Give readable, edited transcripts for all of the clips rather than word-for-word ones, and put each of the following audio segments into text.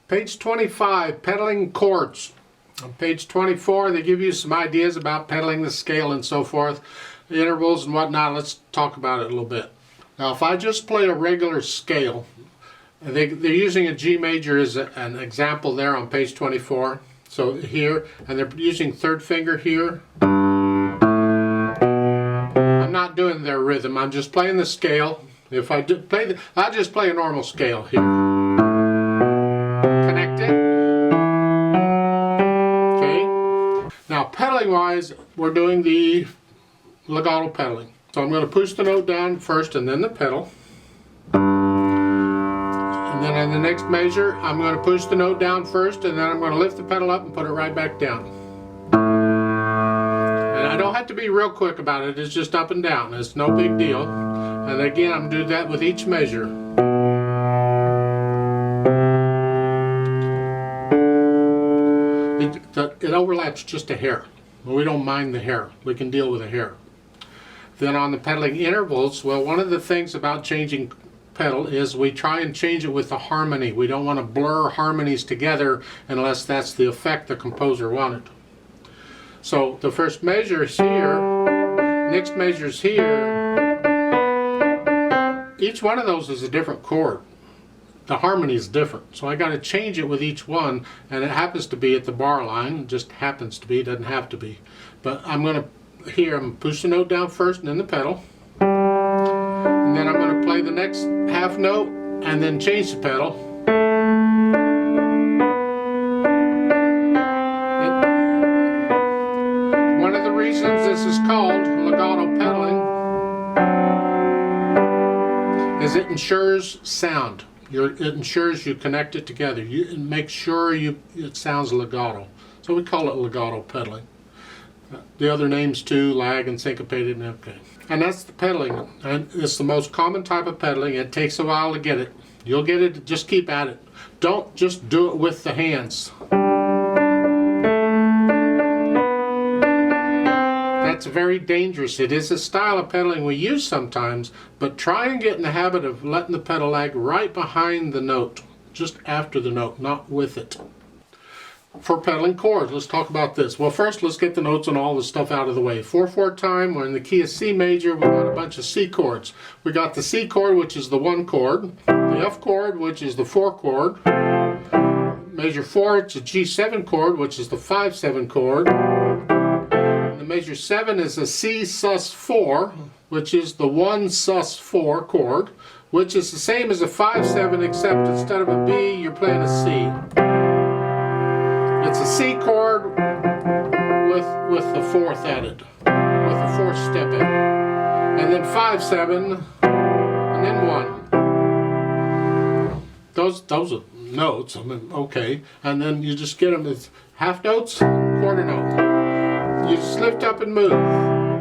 Page 25, Pedaling Chords. On page 24, they give you some ideas about pedaling the scale and so forth, the intervals and whatnot. Let's talk about it a little bit. Now, if I just play a regular scale, they're using a G major as an example there on page 24. So here, and they're using third finger here. I'm not doing their rhythm. I'm just playing the scale. If I do play, I'll just play a normal scale here. Connect it. Okay. Now, pedaling wise, we're doing the legato pedaling. So I'm going to push the note down first and then the pedal. And then in the next measure, I'm going to push the note down first and then I'm going to lift the pedal up and put it right back down. And I don't have to be real quick about it, it's just up and down. It's no big deal. And again, I'm doing that with each measure. It overlaps just a hair. We don't mind the hair. We can deal with the hair. Then on the pedaling intervals, well, one of the things about changing pedal is we try and change it with the harmony. We don't want to blur harmonies together unless that's the effect the composer wanted. So the first measure is here, next measure is here. Each one of those is a different chord. The harmony is different, so I got to change it with each one, and it happens to be at the bar line. It just happens to be, it doesn't have to be. But I'm going to, here, I'm going to push the note down first and then the pedal. And then I'm going to play the next half note and then change the pedal. And one of the reasons this is called legato pedaling is it ensures sound. It ensures you connect it together. You make sure it sounds legato. So we call it legato pedaling. The other names too, lag and syncopated, and okay. And that's the pedaling. And it's the most common type of pedaling. It takes a while to get it. You'll get it, just keep at it. Don't just do it with the hands. That's very dangerous. It is a style of pedaling we use sometimes, but try and get in the habit of letting the pedal lag right behind the note, just after the note, not with it. For pedaling chords, let's talk about this. Well, first let's get the notes and all the stuff out of the way. 4/4 time, we're in the key of C major, we've got a bunch of C chords. We got the C chord, which is the 1 chord, the F chord, which is the 4 chord, measure 4, it's a G7 chord, which is the 5/7 chord. Measure 7 is a C sus4, which is the 1 sus4 chord, which is the same as a 5/7, except instead of a B, you're playing a C. It's a C chord with the 4th added, with the 4th step added, and then 5/7, and then 1. Those are notes. I mean, okay, and then you just get them as half notes, quarter note. You just lift up and move,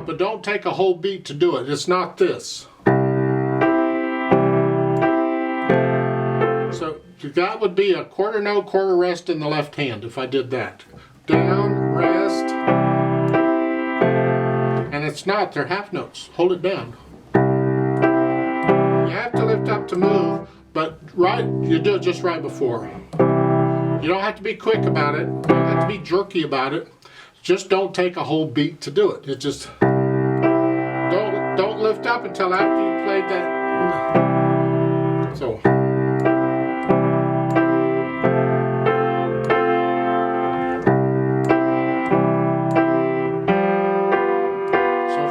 but don't take a whole beat to do it. It's not this. So that would be a quarter note, quarter rest in the left hand if I did that. Down, rest, and it's not, they're half notes. Hold it down. You have to lift up to move, but you do it just right before. You don't have to be quick about it. You don't have to be jerky about it. Just don't take a whole beat to do it. It just don't lift up until after you played that. So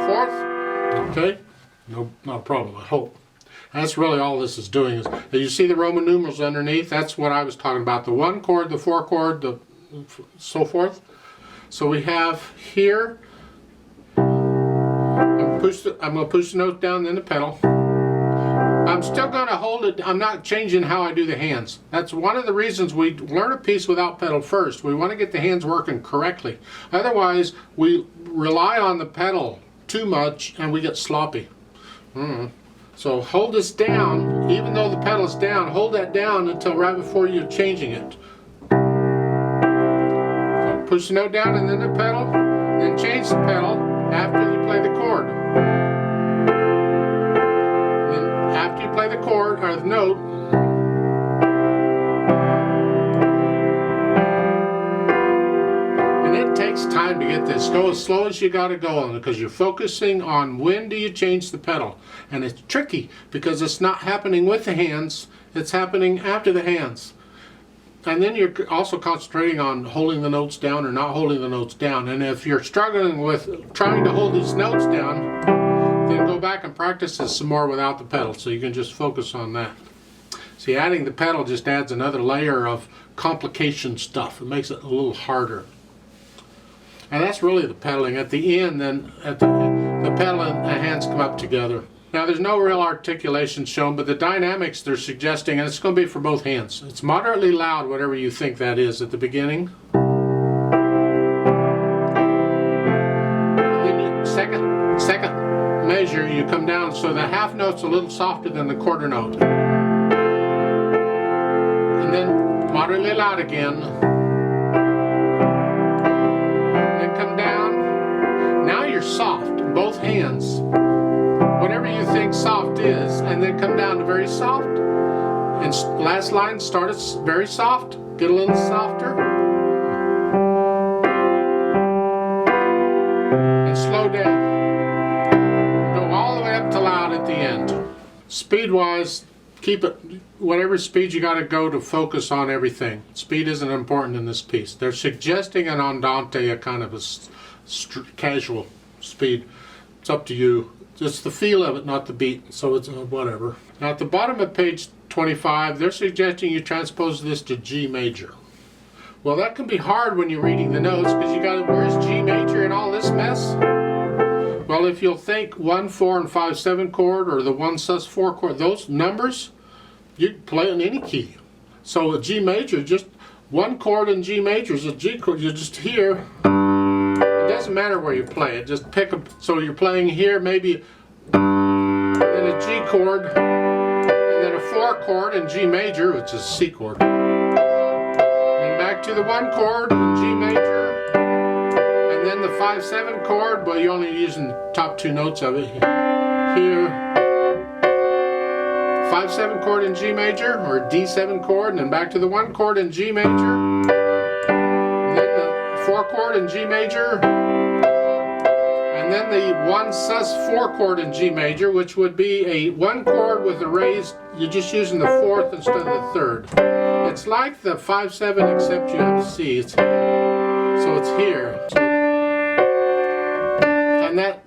forth. Okay, no problem. I hope. That's really all this is doing. Is you see the Roman numerals underneath? That's what I was talking about. The 1 chord, the 4 chord, the so forth. So we have here, I'm going to push the note down, then the pedal. I'm still going to hold it. I'm not changing how I do the hands. That's one of the reasons we learn a piece without pedal first. We want to get the hands working correctly. Otherwise, we rely on the pedal too much and we get sloppy. So hold this down, even though the pedal is down, hold that down until right before you're changing it. Push the note down and then the pedal, then change the pedal after you play the chord. Then after you play the chord or the note, time to get this. Go as slow as you got to go on it, because you're focusing on when do you change the pedal. And it's tricky because it's not happening with the hands, it's happening after the hands. And then you're also concentrating on holding the notes down or not holding the notes down. And if you're struggling with trying to hold these notes down, then go back and practice this some more without the pedal, so you can just focus on that. See, adding the pedal just adds another layer of complication stuff. It makes it a little harder. And that's really the pedaling. At the end, then the pedal and the hands come up together. Now there's no real articulation shown, but the dynamics they're suggesting, and it's going to be for both hands. It's moderately loud, whatever you think that is at the beginning. Then second measure, you come down so the half note's a little softer than the quarter note. And then moderately loud again. Then come down. Now you're soft, both hands. Whatever you think soft is, and then come down to very soft. And last line, start it very soft, get a little softer. And slow down. Go all the way up to loud at the end. Speed-wise, keep it whatever speed you got to go to focus on everything. Speed isn't important in this piece. They're suggesting an andante, a kind of a casual speed. It's up to you. It's the feel of it, not the beat, so it's whatever. Now at the bottom of page 25, they're suggesting you transpose this to G major. Well, that can be hard when you're reading the notes, because you got, where's G major in all this mess? Well, if you'll think 1, 4, and 5, 7 chord, or the 1 sus4 chord, those numbers, you can play in any key. So a G major, just one chord in G major is a G chord. You just hear. It doesn't matter where you play it. Just pick up. So you're playing here, maybe, and then a G chord, and then a 4 chord in G major, which is a C chord. And back to the 1 chord in G major. And then the 5-7 chord, but you're only using the top 2 notes of it here. 5-7 chord in G major, or D7 chord, and then back to the 1 chord in G major. And then the 4 chord in G major. And then the 1 sus4 chord in G major, which would be a 1 chord with a raised, you're just using the 4th instead of the 3rd. It's like the 5-7, except you have C. It's here. So it's here. And that,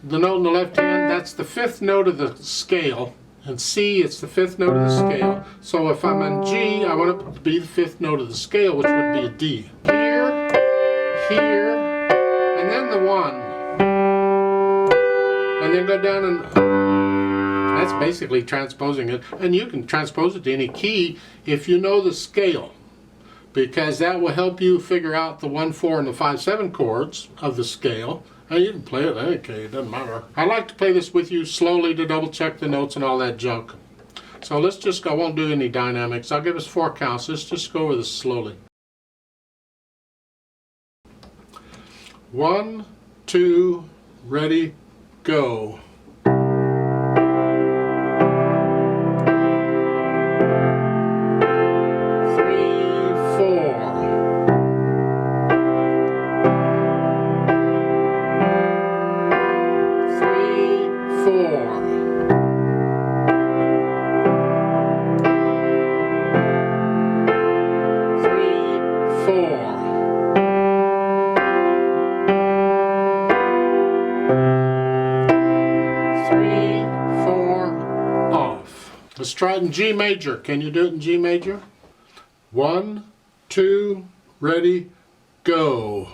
the note in the left hand, that's the 5th note of the scale. And C, it's the 5th note of the scale. So if I'm on G, I want it to be the 5th note of the scale, which would be a D. Here, here, and then the 1. And then go down, and that's basically transposing it. And you can transpose it to any key if you know the scale, because that will help you figure out the 1, 4, and the 5-7 chords of the scale. And you can play it any key, it doesn't matter. I like to play this with you slowly to double check the notes and all that junk. So let's just go, I won't do any dynamics. I'll give us 4 counts. Let's just go over this slowly. 1, 2, ready, go. 3, 4, off. Let's try it in G major. Can you do it in G major? 1, 2, ready, go.